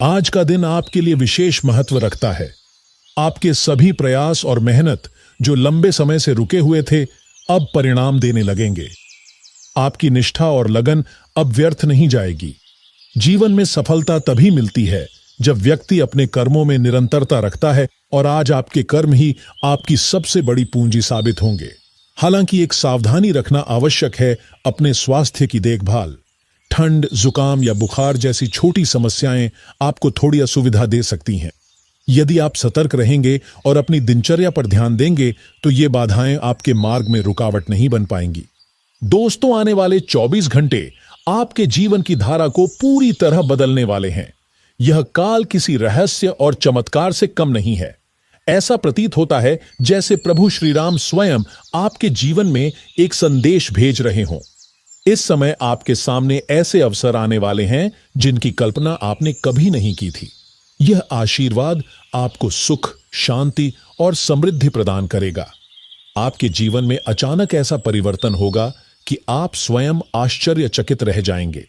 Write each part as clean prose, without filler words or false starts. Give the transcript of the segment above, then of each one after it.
आज का दिन आपके लिए विशेष महत्व रखता है। आपके सभी प्रयास और मेहनत जो लंबे समय से रुके हुए थे, अब परिणाम देने लगेंगे। आपकी निष्ठा और लगन अब व्यर्थ नहीं जाएगी। जीवन में सफलता तभी मिलती है जब व्यक्ति अपने कर्मों में निरंतरता रखता है, और आज आपके कर्म ही आपकी सबसे बड़ी पूंजी साबित होंगे। हालांकि एक सावधानी रखना आवश्यक है, अपने स्वास्थ्य की देखभाल। ठंड, जुकाम या बुखार जैसी छोटी समस्याएं आपको थोड़ी असुविधा दे सकती हैं। यदि आप सतर्क रहेंगे और अपनी दिनचर्या पर ध्यान देंगे तो ये बाधाएं आपके मार्ग में रुकावट नहीं बन पाएंगी। दोस्तों, आने वाले 24 घंटे आपके जीवन की धारा को पूरी तरह बदलने वाले हैं। यह काल किसी रहस्य और चमत्कार से कम नहीं है। ऐसा प्रतीत होता है जैसे प्रभु श्री राम स्वयं आपके जीवन में एक संदेश भेज रहे हों। इस समय आपके सामने ऐसे अवसर आने वाले हैं जिनकी कल्पना आपने कभी नहीं की थी। यह आशीर्वाद आपको सुख, शांति और समृद्धि प्रदान करेगा। आपके जीवन में अचानक ऐसा परिवर्तन होगा कि आप स्वयं आश्चर्यचकित रह जाएंगे।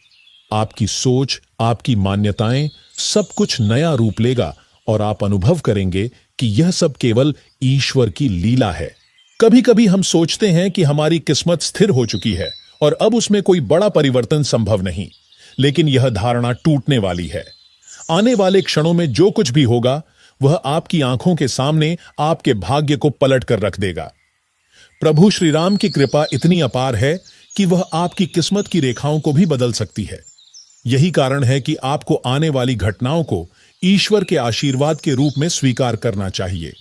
आपकी सोच, आपकी मान्यताएं, सब कुछ नया रूप लेगा और आप अनुभव करेंगे कि यह सब केवल ईश्वर की लीला है। कभी कभी हम सोचते हैं कि हमारी किस्मत स्थिर हो चुकी है और अब उसमें कोई बड़ा परिवर्तन संभव नहीं, लेकिन यह धारणा टूटने वाली है। आने वाले क्षणों में जो कुछ भी होगा वह आपकी आंखों के सामने आपके भाग्य को पलट कर रख देगा। प्रभु श्री राम की कृपा इतनी अपार है कि वह आपकी किस्मत की रेखाओं को भी बदल सकती है। यही कारण है कि आपको आने वाली घटनाओं को ईश्वर के आशीर्वाद के रूप में स्वीकार करना चाहिए।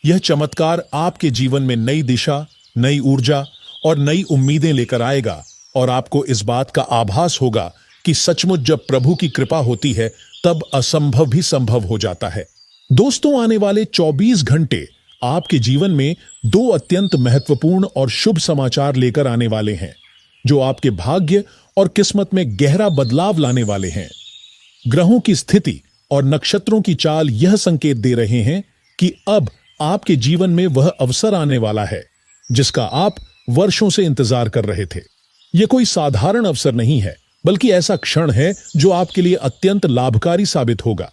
यह चमत्कार आपके जीवन में नई दिशा, नई ऊर्जा और नई उम्मीदें लेकर आएगा, और आपको इस बात का आभास होगा कि सचमुच जब प्रभु की कृपा होती है तब असंभव भी संभव हो जाता है। दोस्तों, आने वाले 24 घंटे आपके जीवन में दो अत्यंत महत्वपूर्ण और शुभ समाचार लेकर आने वाले हैं, जो आपके भाग्य और किस्मत में गहरा बदलाव लाने वाले हैं। ग्रहों की स्थिति और नक्षत्रों की चाल यह संकेत दे रहे हैं कि अब आपके जीवन में वह अवसर आने वाला है जिसका आप वर्षों से इंतजार कर रहे थे। यह कोई साधारण अवसर नहीं है, बल्कि ऐसा क्षण है जो आपके लिए अत्यंत लाभकारी साबित होगा।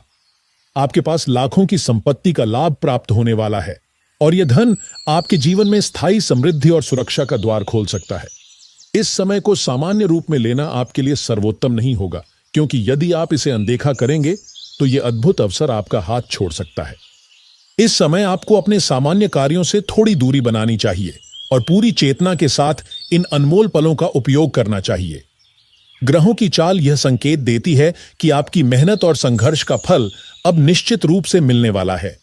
आपके पास लाखों की संपत्ति का लाभ प्राप्त होने वाला है, और यह धन आपके जीवन में स्थायी समृद्धि और सुरक्षा का द्वार खोल सकता है। इस समय को सामान्य रूप में लेना आपके लिए सर्वोत्तम नहीं होगा, क्योंकि यदि आप इसे अनदेखा करेंगे तो यह अद्भुत अवसर आपका हाथ छोड़ सकता है। इस समय आपको अपने सामान्य कार्यों से थोड़ी दूरी बनानी चाहिए और पूरी चेतना के साथ इन अनमोल पलों का उपयोग करना चाहिए। ग्रहों की चाल यह संकेत देती है कि आपकी मेहनत और संघर्ष का फल अब निश्चित रूप से मिलने वाला है।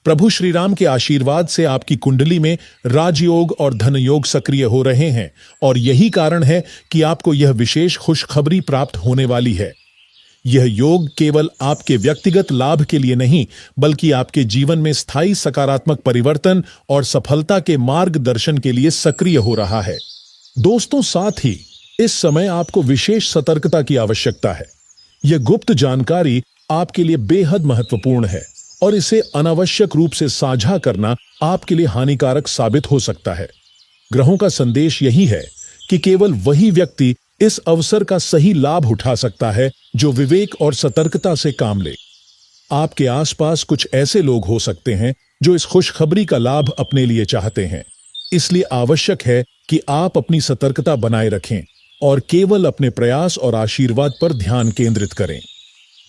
प्रभु श्री राम के आशीर्वाद से आपकी कुंडली में राजयोग और धनयोग सक्रिय हो रहे हैं, और यही कारण है कि आपको यह विशेष खुशखबरी प्राप्त होने वाली है। यह योग केवल आपके व्यक्तिगत लाभ के लिए नहीं, बल्कि आपके जीवन में स्थायी सकारात्मक परिवर्तन और सफलता के मार्गदर्शन के लिए सक्रिय हो रहा है। दोस्तों, साथ ही इस समय आपको विशेष सतर्कता की आवश्यकता है। यह गुप्त जानकारी आपके लिए बेहद महत्वपूर्ण है, और इसे अनावश्यक रूप से साझा करना आपके लिए हानिकारक साबित हो सकता है। ग्रहों का संदेश यही है कि केवल वही व्यक्ति इस अवसर का सही लाभ उठा सकता है जो विवेक और सतर्कता से काम ले। आपके आसपास कुछ ऐसे लोग हो सकते हैं जो इस खुशखबरी का लाभ अपने लिए चाहते हैं। इसलिए आवश्यक है कि आप अपनी सतर्कता बनाए रखें और केवल अपने प्रयास और आशीर्वाद पर ध्यान केंद्रित करें।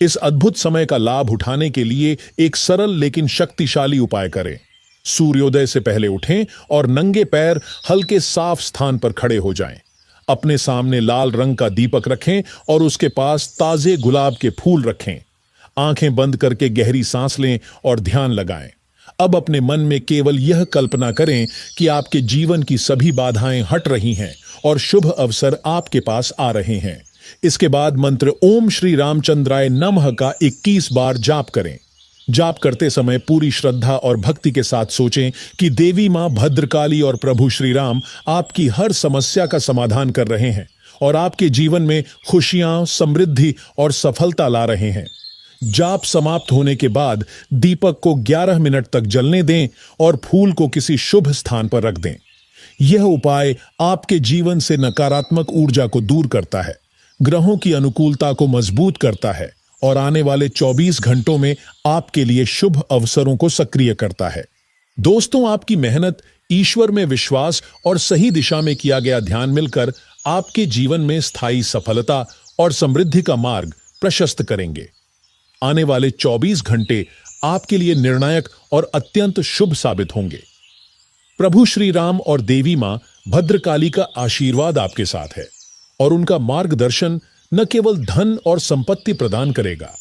इस अद्भुत समय का लाभ उठाने के लिए एक सरल लेकिन शक्तिशाली उपाय करें। सूर्योदय से पहले उठें और नंगे पैर हल्के साफ स्थान पर खड़े हो जाएं। अपने सामने लाल रंग का दीपक रखें और उसके पास ताजे गुलाब के फूल रखें। आंखें बंद करके गहरी सांस लें और ध्यान लगाएं। अब अपने मन में केवल यह कल्पना करें कि आपके जीवन की सभी बाधाएं हट रही हैं और शुभ अवसर आपके पास आ रहे हैं। इसके बाद मंत्र ओम श्री रामचंद्राय नमः का 21 बार जाप करें। जाप करते समय पूरी श्रद्धा और भक्ति के साथ सोचें कि देवी मां भद्रकाली और प्रभु श्री राम आपकी हर समस्या का समाधान कर रहे हैं और आपके जीवन में खुशियां, समृद्धि और सफलता ला रहे हैं। जाप समाप्त होने के बाद दीपक को 11 मिनट तक जलने दें और फूल को किसी शुभ स्थान पर रख दें। यह उपाय आपके जीवन से नकारात्मक ऊर्जा को दूर करता है, ग्रहों की अनुकूलता को मजबूत करता है और आने वाले 24 घंटों में आपके लिए शुभ अवसरों को सक्रिय करता है। दोस्तों, आपकी मेहनत, ईश्वर में विश्वास और सही दिशा में किया गया ध्यान मिलकर आपके जीवन में स्थायी सफलता और समृद्धि का मार्ग प्रशस्त करेंगे। आने वाले 24 घंटे आपके लिए निर्णायक और अत्यंत शुभ साबित होंगे। प्रभु श्री राम और देवी मां भद्रकाली का आशीर्वाद आपके साथ है और उनका मार्गदर्शन न केवल धन और संपत्ति प्रदान करेगा,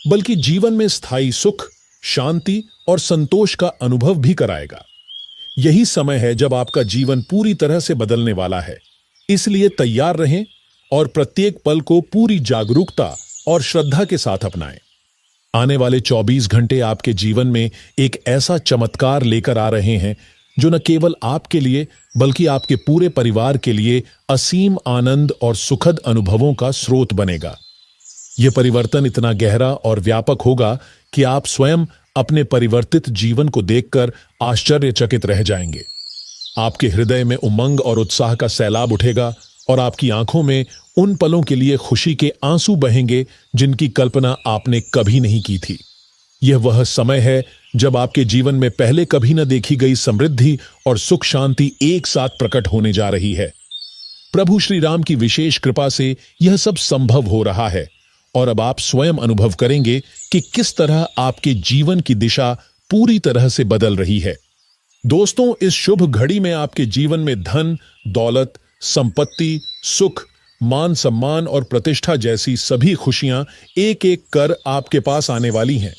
बल्कि जीवन में स्थायी सुख, शांति और संतोष का अनुभव भी कराएगा। यही समय है जब आपका जीवन पूरी तरह से बदलने वाला है, इसलिए तैयार रहें और प्रत्येक पल को पूरी जागरूकता और श्रद्धा के साथ अपनाएं। आने वाले 24 घंटे आपके जीवन में एक ऐसा चमत्कार लेकर आ रहे हैं जो न केवल आपके लिए बल्कि आपके पूरे परिवार के लिए असीम आनंद और सुखद अनुभवों का स्रोत बनेगा। यह परिवर्तन इतना गहरा और व्यापक होगा कि आप स्वयं अपने परिवर्तित जीवन को देखकर आश्चर्यचकित रह जाएंगे। आपके हृदय में उमंग और उत्साह का सैलाब उठेगा और आपकी आंखों में उन पलों के लिए खुशी के आंसू बहेंगे जिनकी कल्पना आपने कभी नहीं की थी। यह वह समय है जब आपके जीवन में पहले कभी न देखी गई समृद्धि और सुख शांति एक साथ प्रकट होने जा रही है। प्रभु श्री राम की विशेष कृपा से यह सब संभव हो रहा है और अब आप स्वयं अनुभव करेंगे कि किस तरह आपके जीवन की दिशा पूरी तरह से बदल रही है। दोस्तों, इस शुभ घड़ी में आपके जीवन में धन, दौलत, संपत्ति, सुख, मान सम्मान और प्रतिष्ठा जैसी सभी खुशियां एक एक कर आपके पास आने वाली हैं।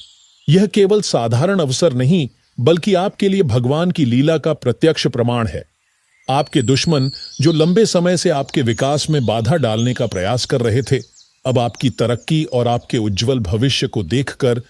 यह केवल साधारण अवसर नहीं, बल्कि आपके लिए भगवान की लीला का प्रत्यक्ष प्रमाण है। आपके दुश्मन, जो लंबे समय से आपके विकास में बाधा डालने का प्रयास कर रहे थे, अब आपकी तरक्की और आपके उज्जवल भविष्य को देखकर